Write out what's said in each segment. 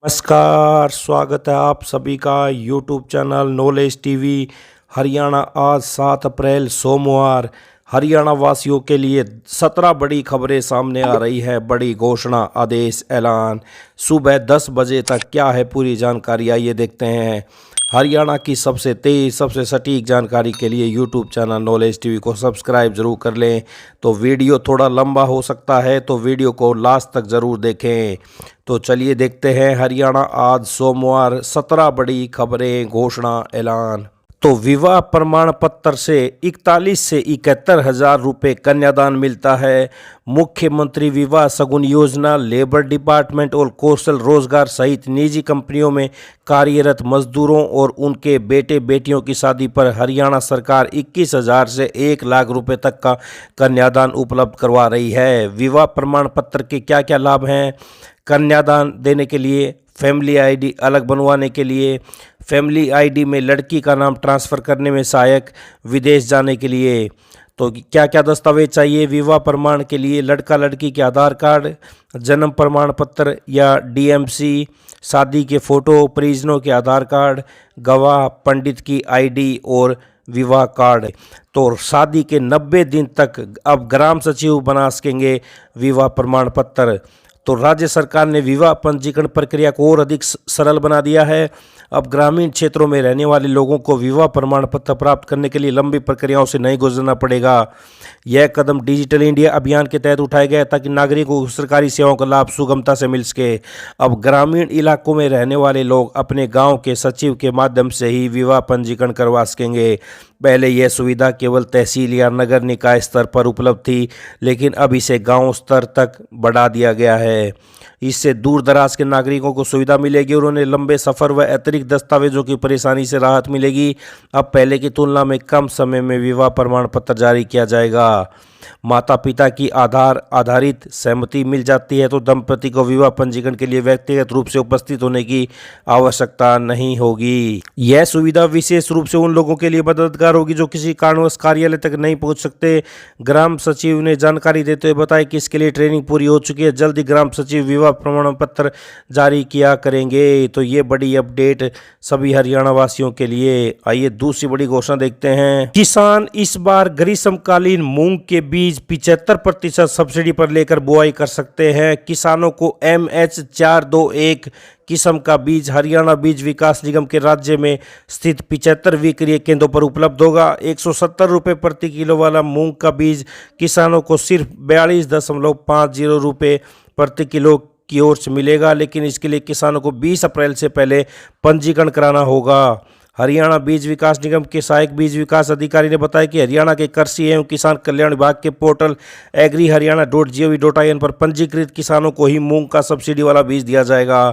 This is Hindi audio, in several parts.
नमस्कार, स्वागत है आप सभी का YouTube channel knowledge TV. Haryana आज 7 अप्रैल सोमवार हरियाणा वासियों के लिए 17 बड़ी खबरें सामने आ रही है। बड़ी घोषणा, आदेश, ऐलान। सुबह 10 बजे तक क्या है पूरी जानकारी, आइए देखते हैं। हरियाणा की सबसे तेज़, सबसे सटीक जानकारी के लिए यूट्यूब चैनल नॉलेज टीवी को सब्सक्राइब जरूर कर लें। तो वीडियो थोड़ा लंबा हो सकता है, तो वीडियो को लास्ट तक ज़रूर देखें। तो चलिए देखते हैं हरियाणा आज सोमवार 17 बड़ी खबरें, घोषणा, ऐलान। तो विवाह प्रमाण पत्र से 41 से 71 हजार रुपये कन्यादान मिलता है। मुख्यमंत्री विवाह शगुन योजना लेबर डिपार्टमेंट और कौशल रोजगार सहित निजी कंपनियों में कार्यरत मजदूरों और उनके बेटे बेटियों की शादी पर हरियाणा सरकार 21,000 से 1 लाख रुपए तक का कन्यादान उपलब्ध करवा रही है। विवाह प्रमाण पत्र के क्या क्या लाभ हैं? कन्यादान देने के लिए, फैमिली आईडी अलग बनवाने के लिए, फैमिली आईडी में लड़की का नाम ट्रांसफ़र करने में सहायक, विदेश जाने के लिए। तो क्या क्या दस्तावेज चाहिए विवाह प्रमाण के लिए? लड़का लड़की के आधार कार्ड, जन्म प्रमाण पत्र या डीएमसी, शादी के फ़ोटो, परिजनों के आधार कार्ड, गवाह, पंडित की आईडी और विवाह कार्ड। तो शादी के 90 दिन तक अब ग्राम सचिव बना सकेंगे विवाह प्रमाण पत्र। तो राज्य सरकार ने विवाह पंजीकरण प्रक्रिया को और अधिक सरल बना दिया है। अब ग्रामीण क्षेत्रों में रहने वाले लोगों को विवाह प्रमाण पत्र प्राप्त करने के लिए लंबी प्रक्रियाओं से नहीं गुजरना पड़ेगा। यह कदम डिजिटल इंडिया अभियान के तहत उठाया गया ताकि नागरिकों को सरकारी सेवाओं का लाभ सुगमता से मिल सके। अब ग्रामीण इलाकों में रहने वाले लोग अपने गांव के सचिव के माध्यम से ही विवाह पंजीकरण करवा सकेंगे। पहले यह सुविधा केवल तहसील या नगर निकाय स्तर पर उपलब्ध थी, लेकिन अब इसे गांव स्तर तक बढ़ा दिया गया है। इससे दूर दराज के नागरिकों को सुविधा मिलेगी और उन्हें लंबे सफ़र व अतिरिक्त दस्तावेजों की परेशानी से राहत मिलेगी। अब पहले की तुलना में कम समय में विवाह प्रमाण पत्र जारी किया जाएगा। माता पिता की आधार आधारित सहमति मिल जाती है तो दंपति को विवाह पंजीकरण के लिए व्यक्तिगत रूप से उपस्थित होने की आवश्यकता नहीं होगी। यह सुविधा विशेष रूप से उन लोगों के लिए मददगार होगी जो किसी कारणवश कार्यालय तक नहीं पहुंच सकते। ग्राम सचिव ने जानकारी देते हुए बताया कि इसके लिए ट्रेनिंग पूरी हो चुकी है। जल्दी ग्राम सचिव विवाह प्रमाण पत्र जारी किया करेंगे। तो ये बड़ी अपडेट सभी हरियाणा वासियों के लिए। आइए दूसरी बड़ी घोषणा देखते हैं। किसान इस बार ग्रीष्मकालीन मूंग के बीज 75% सब्सिडी पर लेकर बुआई कर सकते हैं। किसानों को MH421 किस्म का बीज हरियाणा बीज विकास निगम के राज्य में स्थित 75 विक्रय केंद्रों पर उपलब्ध होगा। 170 रुपये प्रति किलो वाला मूंग का बीज किसानों को सिर्फ 42.50 रुपये प्रति किलो की ओर से मिलेगा, लेकिन इसके लिए किसानों को 20 अप्रैल से पहले पंजीकरण कराना होगा। हरियाणा बीज विकास निगम के सहायक बीज विकास अधिकारी ने बताया कि हरियाणा के कृषि एवं किसान कल्याण विभाग के पोर्टल agriharyana.gov.in पर पंजीकृत किसानों को ही मूंग का सब्सिडी वाला बीज दिया जाएगा।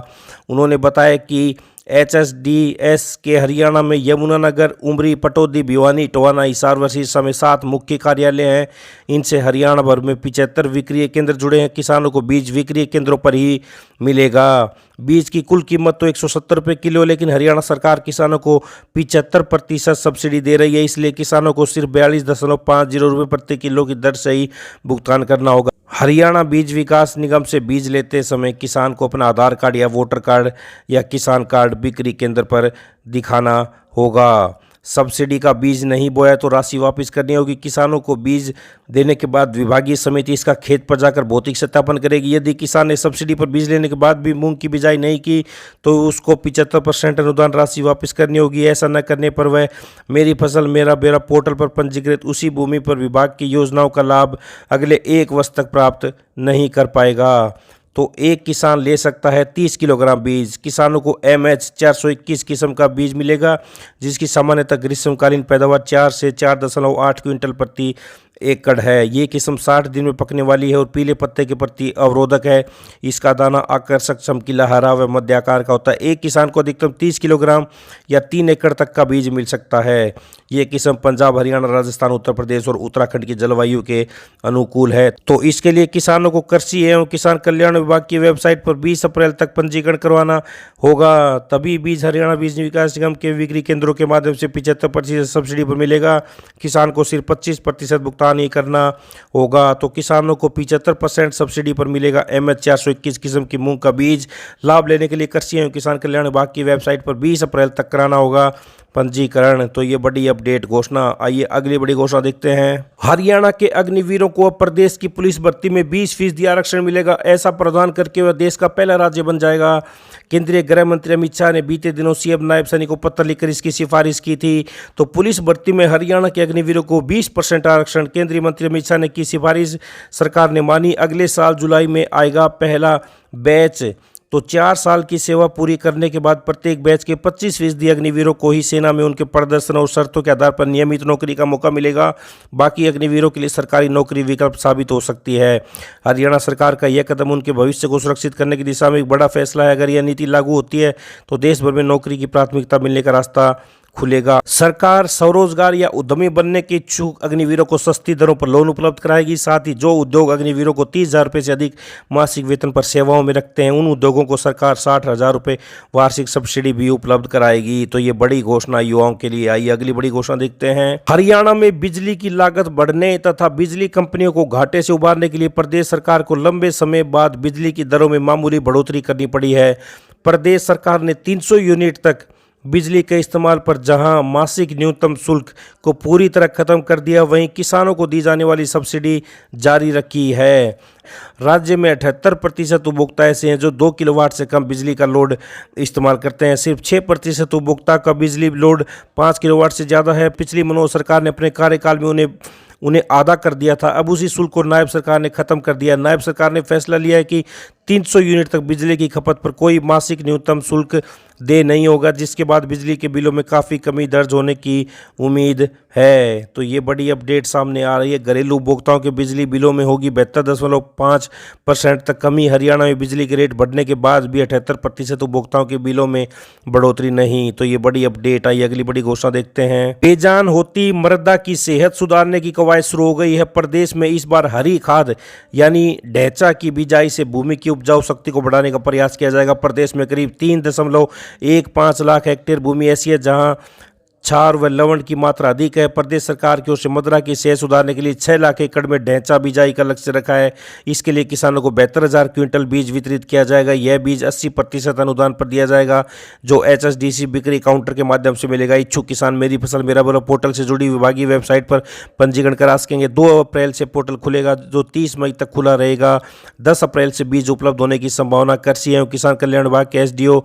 उन्होंने बताया कि HSDS के हरियाणा में यमुनानगर, उमरी, पटौदी, भिवानी, टोहाना, हिसार व सिरसा में 7 मुख्य कार्यालय हैं। इनसे हरियाणा भर में 75 विक्रय केंद्र जुड़े हैं। किसानों को बीज विक्रय केंद्रों पर ही मिलेगा। बीज की कुल कीमत तो 170 रुपये किलो, लेकिन हरियाणा सरकार किसानों को 75% सब्सिडी दे रही है। इसलिए किसानों को सिर्फ 42.50 रुपये प्रति किलो की दर से ही भुगतान करना होगा। हरियाणा बीज विकास निगम से बीज लेते समय किसान को अपना आधार कार्ड या वोटर कार्ड या किसान कार्ड बिक्री केंद्र पर दिखाना होगा। सब्सिडी का बीज नहीं बोया तो राशि वापस करनी होगी। किसानों को बीज देने के बाद विभागीय समिति इसका खेत पर जाकर भौतिक सत्यापन करेगी। यदि किसान ने सब्सिडी पर बीज लेने के बाद भी मूंग की बिजाई नहीं की तो उसको 75% अनुदान राशि वापस करनी होगी। ऐसा न करने पर वह मेरी फसल मेरा बेरा पोर्टल पर पंजीकृत उसी भूमि पर विभाग की योजनाओं का लाभ अगले 1 वर्ष तक प्राप्त नहीं कर पाएगा। तो एक किसान ले सकता है 30 किलोग्राम बीज। किसानों को MH421 किस्म का बीज मिलेगा, जिसकी सामान्यतः ग्रीष्मकालीन पैदावार 4 से 4.8 क्विंटल प्रति एकड़ है। ये किस्म 60 दिन में पकने वाली है और पीले पत्ते के प्रति अवरोधक है। इसका दाना आकर्षक, चमकीला, हरा व मध्य आकार का होता है। एक किसान को अधिकतम 30 किलोग्राम या 3 एकड़ तक का बीज मिल सकता है। ये किस्म पंजाब, हरियाणा, राजस्थान, उत्तर प्रदेश और उत्तराखंड की जलवायु के अनुकूल है। तो इसके लिए किसानों को कृषि एवं किसान कल्याण विभाग की वेबसाइट पर 20 अप्रैल तक पंजीकरण करवाना होगा। तभी बीज हरियाणा बीज विकास निगम के बिक्री केंद्रों के माध्यम से 75% सब्सिडी पर मिलेगा। किसान को सिर्फ 25% भुगतान भुगतान ही करना होगा। तो किसानों को 75% सब्सिडी पर मिलेगा MH 421 किस्म की मूंग का बीज। लाभ लेने के लिए कृषि एवं किसान कल्याण विभाग की वेबसाइट पर 20 अप्रैल तक कराना होगा पंजीकरण। तो ये बड़ी अपडेट घोषणा। आइए अगली बड़ी घोषणा देखते हैं। हरियाणा के अग्निवीरों को अब प्रदेश की पुलिस भर्ती में 20% आरक्षण मिलेगा। ऐसा प्रावधान करके वह देश का पहला राज्य बन जाएगा। केंद्रीय गृह मंत्री अमित शाह ने बीते दिनों सीएम नायब सैनिक को पत्र लिखकर इसकी सिफारिश की थी। तो पुलिस भर्ती में हरियाणा के अग्निवीरों को 20% आरक्षण, केंद्रीय मंत्री अमित शाह ने की सिफारिश, सरकार ने मानी। अगले साल जुलाई में आएगा पहला बैच। तो 4 साल की सेवा पूरी करने के बाद प्रत्येक बैच के 25% अग्निवीरों को ही सेना में उनके प्रदर्शन और शर्तों के आधार पर नियमित नौकरी का मौका मिलेगा। बाकी अग्निवीरों के लिए सरकारी नौकरी विकल्प साबित हो सकती है। हरियाणा सरकार का यह कदम उनके भविष्य को सुरक्षित करने की दिशा में एक बड़ा फैसला है। अगर यह नीति लागू होती है तो देश भर में नौकरी की प्राथमिकता मिलने का रास्ता खुलेगा। सरकार स्वरोजगार या उद्यमी बनने के इच्छुक अग्निवीरों को सस्ती दरों पर लोन उपलब्ध कराएगी। साथ ही जो उद्योग अग्निवीरों को 30,000 रुपये से अधिक मासिक वेतन पर सेवाओं में रखते हैं, उन उद्योगों को सरकार 60,000 रुपये वार्षिक सब्सिडी भी उपलब्ध कराएगी। तो ये बड़ी घोषणा युवाओं के लिए आई। अगली बड़ी घोषणा देखते हैं। हरियाणा में बिजली की लागत बढ़ने तथा बिजली कंपनियों को घाटे से उबारने के लिए प्रदेश सरकार को लंबे समय बाद बिजली की दरों में मामूली बढ़ोतरी करनी पड़ी है। प्रदेश सरकार ने 300 यूनिट तक बिजली के इस्तेमाल पर जहां मासिक न्यूनतम शुल्क को पूरी तरह खत्म कर दिया, वहीं किसानों को दी जाने वाली सब्सिडी जारी रखी है। राज्य में 78% उपभोक्ता ऐसे हैं जो 2 किलोवाट से कम बिजली का लोड इस्तेमाल करते हैं। सिर्फ 6% उपभोक्ता का बिजली लोड 5 किलोवाट से ज़्यादा है। पिछली मनोहर सरकार ने अपने कार्यकाल में उन्हें आधा कर दिया था। अब उसी शुल्क को नायब सरकार ने खत्म कर दिया। नायब सरकार ने फैसला लिया है कि 300 यूनिट तक बिजली की खपत पर कोई मासिक न्यूनतम शुल्क दे नहीं होगा, जिसके बाद बिजली के बिलों में काफ़ी कमी दर्ज होने की उम्मीद है। तो ये बड़ी अपडेट सामने आ रही है। घरेलू उपभोक्ताओं के बिजली बिलों में होगी 72.5% तक कमी। हरियाणा में बिजली के रेट बढ़ने के बाद भी 78% उपभोक्ताओं के बिलों में बढ़ोतरी नहीं। तो ये बड़ी अपडेट आई। अगली बड़ी घोषणा देखते हैं। बेजान होती मृदा की सेहत सुधारने की कवायद शुरू हो गई है। प्रदेश में इस बार हरी खाद यानी ढैंचा की बिजाई से भूमि की उपजाऊ शक्ति को बढ़ाने का प्रयास किया जाएगा। प्रदेश में करीब 3.15 लाख हेक्टेयर भूमि ऐसी है जहां क्षार व लवण की मात्रा अधिक है। प्रदेश सरकार की ओर से मृदा की सेहत सुधारने के लिए 6 लाख एकड़ में ढैंचा बिजाई का लक्ष्य रखा है। इसके लिए किसानों को 72,000 क्विंटल बीज वितरित किया जाएगा। यह बीज 80% अनुदान पर दिया जाएगा, जो HSDC बिक्री काउंटर के माध्यम से मिलेगा। इच्छुक किसान मेरी फसल मेरा बोला पोर्टल से जुड़ी विभागीय वेबसाइट पर पंजीकरण करा सकेंगे। 2 अप्रैल से पोर्टल खुलेगा, जो 30 मई तक खुला रहेगा। 10 अप्रैल से बीज उपलब्ध होने की संभावना। कृषि एवं किसान कल्याण विभाग के SDO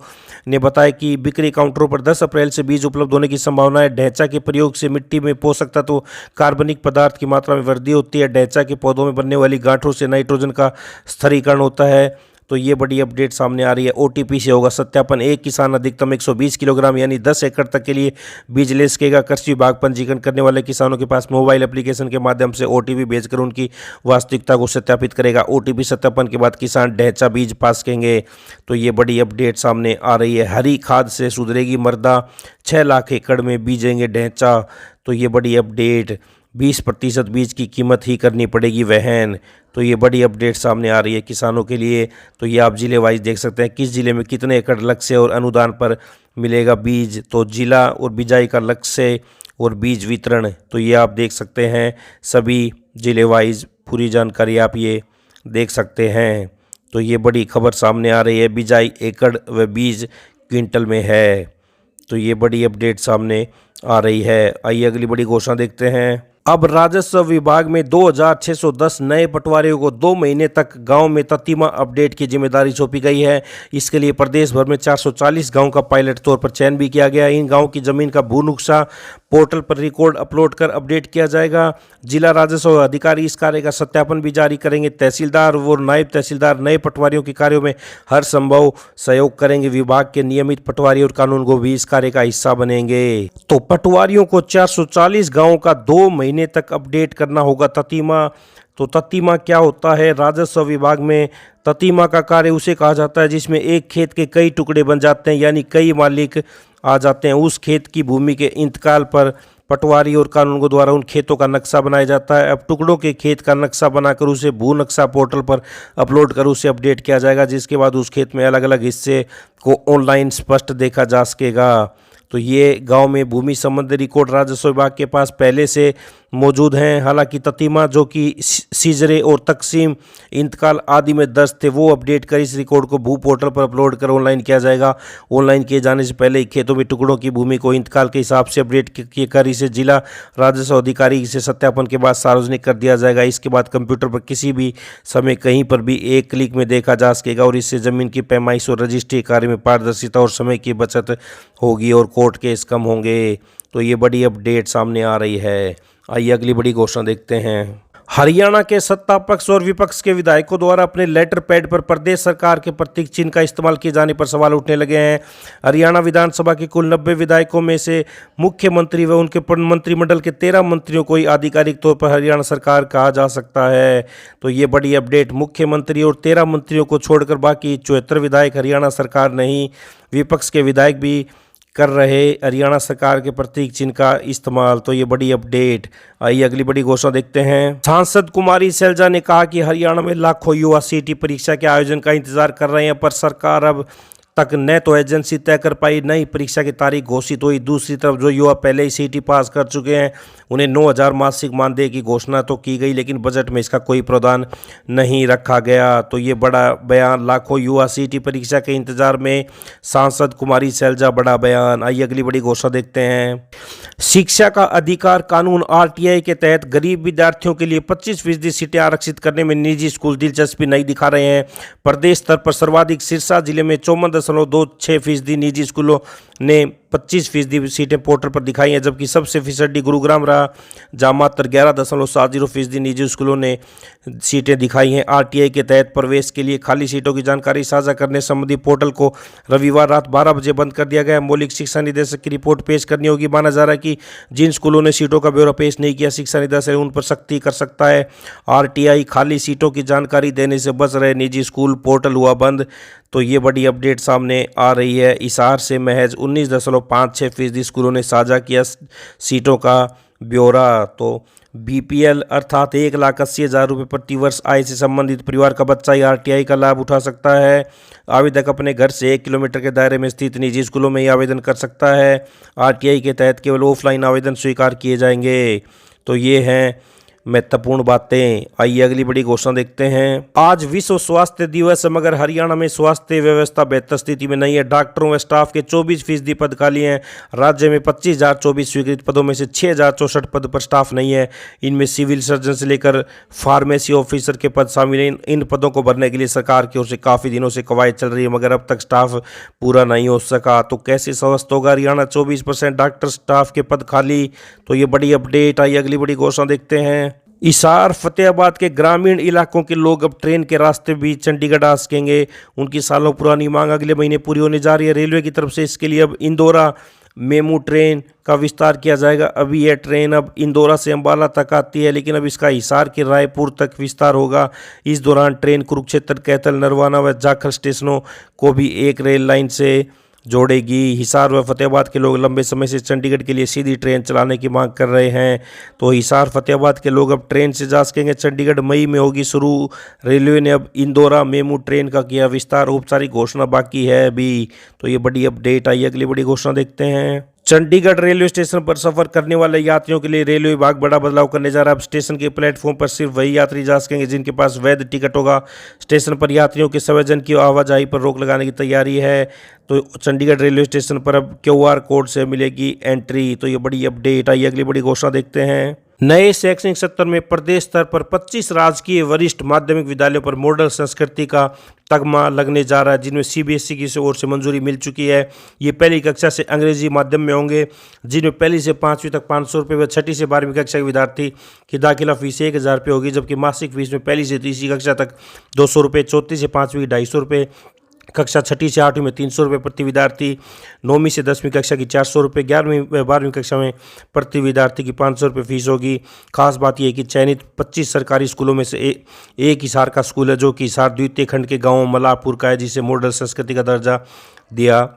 ने बताया कि बिक्री काउंटरों पर 10 अप्रैल से बीज उपलब्ध होने की संभावना है। ढैंचा के प्रयोग से मिट्टी में पोषक तत्व कार्बनिक पदार्थ की मात्रा में वृद्धि होती है। ढैंचा के पौधों में बनने वाली गांठों से नाइट्रोजन का स्थिरीकरण होता है। तो ये बड़ी अपडेट सामने आ रही है। OTP से होगा सत्यापन। एक किसान अधिकतम 120 किलोग्राम यानी 10 एकड़ तक के लिए बीज ले सकेगा। कृषि विभाग पंजीकरण करने वाले किसानों के पास मोबाइल एप्लीकेशन के माध्यम से OTP भेजकर उनकी वास्तविकता को सत्यापित करेगा। OTP सत्यापन के बाद किसान ढैंचा बीज पा सकेंगे। तो ये बड़ी अपडेट सामने आ रही है। हरी खाद से सुधरेगी मृदा, 6 लाख एकड़ में बीजेंगे ढैंचा। तो ये बड़ी अपडेट। 20% बीज की कीमत ही करनी पड़ेगी वहन। तो ये बड़ी अपडेट सामने आ रही है किसानों के लिए। तो ये आप जिले वाइज देख सकते हैं किस जिले में कितने एकड़ लक्ष्य और अनुदान पर मिलेगा बीज। तो जिला और बिजाई का लक्ष्य और बीज वितरण तो ये आप देख सकते हैं। सभी जिले वाइज पूरी जानकारी आप ये देख सकते हैं। तो ये बड़ी खबर सामने आ रही है। बिजाई एकड़ व बीज क्विंटल में है। तो ये बड़ी अपडेट सामने आ रही है। आइए अगली बड़ी घोषणा देखते हैं। अब राजस्व विभाग में 2610 नए पटवारियों को 2 महीने तक गांव में ततीमा अपडेट की जिम्मेदारी सौंपी गई है। इसके लिए प्रदेश भर में 440 गांव का पायलट तौर पर चयन भी किया गया है। इन गांव की जमीन का भू नुक्शा पोर्टल पर रिकॉर्ड अपलोड कर अपडेट किया जाएगा। जिला राजस्व अधिकारी इस कार्य का सत्यापन भी जारी करेंगे। तहसीलदार व नायब तहसीलदार नए पटवारियों के कार्यों में हर संभव सहयोग करेंगे। विभाग के नियमित पटवारी और कानूनगो भी इस कार्य का हिस्सा बनेंगे। तो पटवारियों को 440 गाँवों का 2 महीने तक अपडेट करना होगा ततीमा। तो ततीमा क्या होता है? राजस्व विभाग में ततीमा का कार्य उसे कहा जाता है जिसमें एक खेत के कई टुकड़े बन जाते हैं, यानी कई मालिक आ जाते हैं। उस खेत की भूमि के इंतकाल पर पटवारी और कानूनगो द्वारा उन खेतों का नक्शा बनाया जाता है। अब टुकड़ों के खेत का नक्शा बनाकर उसे भू नक्शा पोर्टल पर अपलोड कर उसे अपडेट किया जाएगा, जिसके बाद उस खेत में अलग अलग हिस्से को ऑनलाइन स्पष्ट देखा जा सकेगा। तो ये गांव में भूमि संबंधी रिकॉर्ड राजस्व विभाग के पास पहले से मौजूद हैं। हालांकि ततीमा जो कि सीजरे और तकसीम इंतकाल आदि में दर्ज थे वो अपडेट कर इस रिकॉर्ड को भू पोर्टल पर अपलोड कर ऑनलाइन किया जाएगा। ऑनलाइन किए जाने से पहले खेतों में टुकड़ों की भूमि को इंतकाल के हिसाब से अपडेट कर इसे जिला राजस्व अधिकारी से सत्यापन के बाद सार्वजनिक कर दिया जाएगा। इसके बाद कंप्यूटर पर किसी भी समय कहीं पर भी एक क्लिक में देखा जा सकेगा और इससे ज़मीन की पैमाइश और रजिस्ट्री कार्य में पारदर्शिता और समय की बचत होगी और कोर्ट केस कम होंगे। तो ये बड़ी अपडेट सामने आ रही है। आइए अगली बड़ी घोषणा देखते हैं। हरियाणा के सत्ता पक्ष और विपक्ष के विधायकों द्वारा अपने लेटर पैड पर प्रदेश सरकार के प्रतीक चिन्ह का इस्तेमाल किए जाने पर सवाल उठने लगे हैं। हरियाणा विधानसभा के कुल 90 विधायकों में से मुख्यमंत्री व उनके मंत्रिमंडल के 13 मंत्रियों को ही आधिकारिक तौर पर हरियाणा सरकार कहा जा सकता है। तो ये बड़ी अपडेट, मुख्यमंत्री और 13 मंत्रियों को छोड़कर बाकी 74 विधायक हरियाणा सरकार नहीं, विपक्ष के विधायक भी कर रहे हरियाणा सरकार के प्रतीक चिन्ह का इस्तेमाल। तो ये बड़ी अपडेट। आइए अगली बड़ी घोषणा देखते हैं। सांसद कुमारी सैलजा ने कहा कि हरियाणा में लाखों युवा सीटी परीक्षा के आयोजन का इंतजार कर रहे हैं, पर सरकार अब तक न तो एजेंसी तय कर पाई न ही परीक्षा की तारीख घोषित हुई। दूसरी तरफ जो युवा पहले ही सीटी पास कर चुके हैं उन्हें 9,000 मासिक मानदेय की घोषणा तो की गई, लेकिन बजट में इसका कोई प्रावधान नहीं रखा गया। तो ये बड़ा बयान, लाखों युवा सीटी परीक्षा के इंतजार में, सांसद कुमारी सैलजा बड़ा बयान। आइए अगली बड़ी घोषणा देखते हैं। शिक्षा का अधिकार कानून RTI के तहत गरीब विद्यार्थियों के लिए 25% सीटें आरक्षित करने में निजी स्कूल दिलचस्पी नहीं दिखा रहे हैं। प्रदेश स्तर पर सर्वाधिक सिरसा जिले में 54.26% निजी स्कूलों ने 25% सीटें पोर्टल पर दिखाई हैं, जबकि सबसे फीसदी गुरुग्राम रहा जहाँ मात्र 11.70% निजी स्कूलों ने सीटें दिखाई हैं। RTI के तहत प्रवेश के लिए खाली सीटों की जानकारी साझा करने संबंधी पोर्टल को रविवार रात 12 बजे बंद कर दिया गया है। मौलिक शिक्षा निदेशक की रिपोर्ट पेश करनी होगी। माना जा रहा है कि जिन स्कूलों ने सीटों का ब्यौरा पेश नहीं किया, शिक्षा निदेशक उन पर सख्ती कर सकता है। RTI खाली सीटों की जानकारी देने से बच रहे निजी स्कूल, पोर्टल हुआ बंद। तो ये बड़ी अपडेट सामने आ रही है। हिसार से महज 19.56% स्कूलों ने साझा किया सीटों का ब्यौरा। तो BPL अर्थात 1,80,000 रुपये प्रति वर्ष आय से संबंधित परिवार का बच्चा ही RTI का लाभ उठा सकता है। आवेदक अपने घर से 1 किलोमीटर के दायरे में स्थित निजी स्कूलों में ही आवेदन कर सकता है। RTI के तहत केवल ऑफलाइन आवेदन स्वीकार किए जाएंगे। तो ये हैं महत्वपूर्ण बातें। आइए अगली बड़ी घोषणा देखते हैं। आज विश्व स्वास्थ्य दिवस है, मगर हरियाणा में स्वास्थ्य व्यवस्था बेहतर स्थिति में नहीं है। डॉक्टरों व स्टाफ के 24% पद खाली हैं। राज्य में 25,024 स्वीकृत पदों में से 6,064 पद पर स्टाफ नहीं है। इनमें सिविल सर्जन से लेकर फार्मेसी ऑफिसर के पद शामिल हैं। इन पदों को भरने के लिए सरकार की ओर से काफ़ी दिनों से कवायद चल रही है, मगर अब तक स्टाफ पूरा नहीं हो सका। तो कैसे स्वस्थ होगा हरियाणा? 24% डॉक्टर स्टाफ के पद खाली। तो ये बड़ी अपडेट। आइए अगली बड़ी घोषणा देखते हैं। हिसार फतेहाबाद के ग्रामीण इलाकों के लोग अब ट्रेन के रास्ते भी चंडीगढ़ आ सकेंगे। उनकी सालों पुरानी मांग अगले महीने पूरी होने जा रही है। रेलवे की तरफ से इसके लिए अब इंदौरा मेमू ट्रेन का विस्तार किया जाएगा। अभी यह ट्रेन अब इंदौरा से अंबाला तक आती है, लेकिन अब इसका हिसार के रायपुर तक विस्तार होगा। इस दौरान ट्रेन कुरुक्षेत्र, कैथल, नरवाना व जाखल स्टेशनों को भी एक रेल लाइन से जोड़ेगी। हिसार व फतेहाबाद के लोग लंबे समय से चंडीगढ़ के लिए सीधी ट्रेन चलाने की मांग कर रहे हैं। तो हिसार फतेहाबाद के लोग अब ट्रेन से जा सकेंगे। चंडीगढ़ मई में होगी शुरू। रेलवे ने अब इंदौरा मेमू ट्रेन का किया विस्तार। औपचारिक घोषणा बाकी है अभी। तो ये बड़ी अपडेट आई। अगली बड़ी घोषणा देखते हैं। चंडीगढ़ रेलवे स्टेशन पर सफर करने वाले यात्रियों के लिए रेलवे विभाग बड़ा बदलाव करने जा रहा है। अब स्टेशन के प्लेटफॉर्म पर सिर्फ वही यात्री जा सकेंगे जिनके पास वैध टिकट होगा। स्टेशन पर यात्रियों के संवेदन की आवाजाही पर रोक लगाने की तैयारी है। तो चंडीगढ़ रेलवे स्टेशन पर अब QR कोड से मिलेगी एंट्री। तो ये बड़ी अपडेट आई। अगली बड़ी घोषणा देखते हैं। नए शैक्षणिक सत्र में प्रदेश स्तर पर 25 राजकीय वरिष्ठ माध्यमिक विद्यालयों पर मॉडल संस्कृति का तगमा लगने जा रहा है, जिनमें CBSE की ओर से मंजूरी मिल चुकी है। ये पहली कक्षा से अंग्रेजी माध्यम में होंगे, जिनमें पहली से 5वीं तक 500 रुपये व छठी से 12वीं कक्षा के विद्यार्थी की दाखिला फीस 1,000 रुपये होगी, जबकि मासिक फीस में पहली से तीसरी कक्षा तक 200 रुपये, चौथी से 5वीं 250 रुपये, कक्षा छठी से 8वीं में 300 रुपये प्रति विद्यार्थी, 9वीं से 10वीं कक्षा की 400 रुपये, 11वीं व 12वीं कक्षा में प्रति विद्यार्थी की 500 रुपये फीस होगी। खास बात यह है कि चयनित 25 सरकारी स्कूलों में से एक हिसार का स्कूल है, जो कि हिसार द्वितीय खंड के गांव मलापुर का है, जिसे मॉडल संस्कृति का दर्जा दिया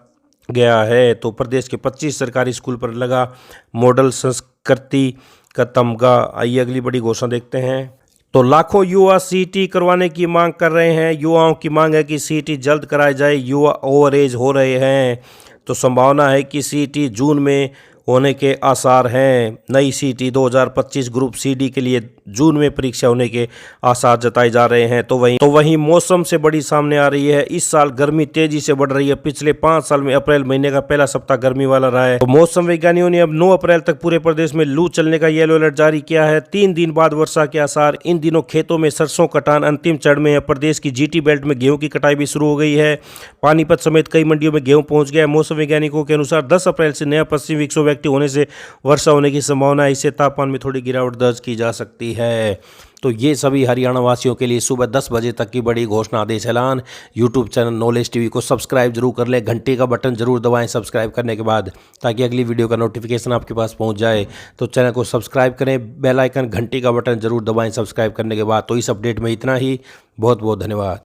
गया है। तो प्रदेश के 25 सरकारी स्कूल पर लगा मॉडल संस्कृति का तमगा। आइए अगली बड़ी घोषणा देखते हैं। तो लाखों युवा CT करवाने की मांग कर रहे हैं। युवाओं की मांग है कि CT जल्द कराई जाए। युवा ओवर एज हो रहे हैं, तो संभावना है कि CT जून में होने के आसार हैं। नई सीटी 2025 ग्रुप सी डी के लिए जून में परीक्षा होने के आसार जताए जा रहे हैं। तो वहीं मौसम से बड़ी सामने आ रही है। इस साल गर्मी तेजी से बढ़ रही है। पिछले 5 साल में अप्रैल महीने का पहला सप्ताह गर्मी वाला रहा है। तो मौसम वैज्ञानिकों ने अब 9 अप्रैल तक पूरे प्रदेश में लू चलने का येलो अलर्ट जारी किया है। 3 दिन बाद वर्षा के आसार। इन दिनों खेतों में सरसों कटान अंतिम चरण में है। प्रदेश की जीटी बेल्ट में गेहूं की कटाई भी शुरू हो गई है। पानीपत समेत कई मंडियों में गेहूं पहुंच गया है। मौसम वैज्ञानिकों के अनुसार 10 अप्रैल से नया पश्चिमी विक्षोभ एक्टिव होने से वर्षा होने की संभावना है। इससे तापमान में थोड़ी गिरावट दर्ज की जा सकती है। तो ये सभी हरियाणा वासियों के लिए सुबह 10 बजे तक की बड़ी घोषणा आदेश ऐलान। यूट्यूब चैनल नॉलेज टीवी को सब्सक्राइब जरूर कर लें, घंटे का बटन जरूर दबाएं सब्सक्राइब करने के बाद, ताकि अगली वीडियो का नोटिफिकेशन आपके पास पहुंच जाए। तो चैनल को सब्सक्राइब करें, बेल आइकन घंटी का बटन जरूर दबाएं सब्सक्राइब करने के बाद। तो इस अपडेट में इतना ही। बहुत बहुत धन्यवाद।